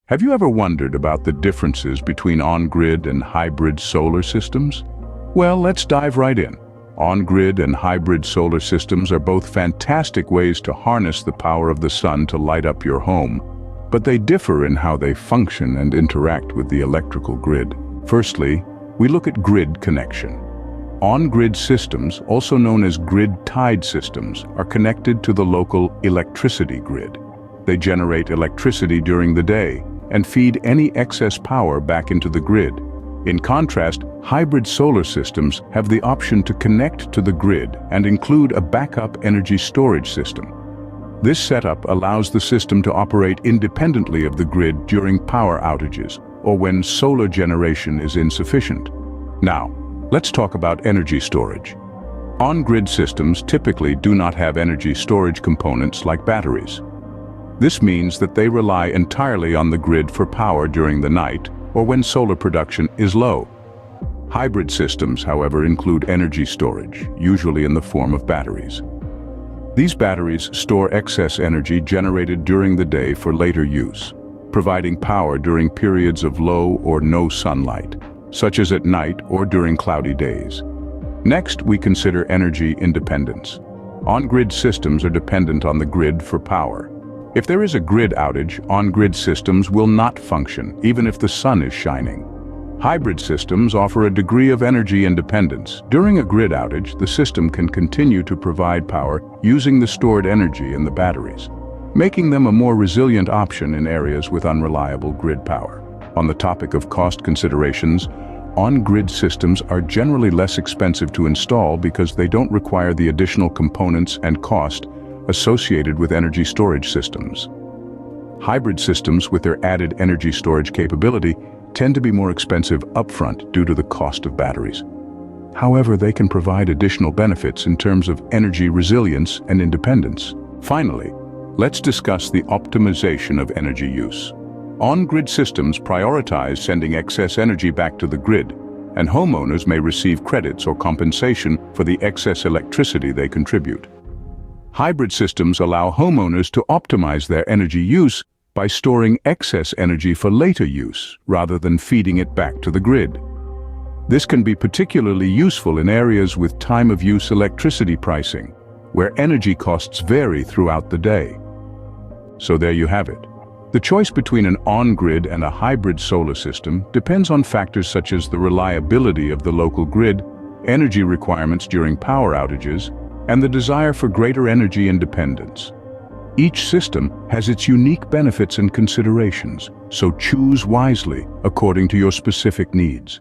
Have you ever wondered about the differences between on-grid and hybrid solar systems? Well, let's dive right in. On-grid and hybrid solar systems are both fantastic ways to harness the power of the sun to light up your home, but they differ in how they function and interact with the electrical grid. Firstly, we look at grid connection. On-grid systems, also known as grid-tied systems, are connected to the local electricity grid. They generate electricity during the day and feed any excess power back into the grid. In contrast, hybrid solar systems have the option to connect to the grid and include a backup energy storage system. This setup allows the system to operate independently of the grid during power outages or when solar generation is insufficient. Now, let's talk about energy storage. On-grid systems typically do not have energy storage components like batteries. This means that they rely entirely on the grid for power during the night or when solar production is low. Hybrid systems, however, include energy storage, usually in the form of batteries. These batteries store excess energy generated during the day for later use, providing power during periods of low or no sunlight, such as at night or during cloudy days. Next, we consider energy independence. On-grid systems are dependent on the grid for power. If there is a grid outage, on-grid systems will not function, even if the sun is shining. Hybrid systems offer a degree of energy independence. During a grid outage, the system can continue to provide power using the stored energy in the batteries, making them a more resilient option in areas with unreliable grid power. On the topic of cost considerations, on-grid systems are generally less expensive to install because they don't require the additional components and cost associated with energy storage systems. Hybrid systems with their added energy storage capability tend to be more expensive upfront due to the cost of batteries. However, they can provide additional benefits in terms of energy resilience and independence. Finally, let's discuss the optimization of energy use. On-grid systems prioritize sending excess energy back to the grid, and homeowners may receive credits or compensation for the excess electricity they contribute. Hybrid systems allow homeowners to optimize their energy use by storing excess energy for later use, rather than feeding it back to the grid. This can be particularly useful in areas with time-of-use electricity pricing, where energy costs vary throughout the day. So there you have it. The choice between an on-grid and a hybrid solar system depends on factors such as the reliability of the local grid, energy requirements during power outages, and the desire for greater energy independence. Each system has its unique benefits and considerations, so choose wisely according to your specific needs.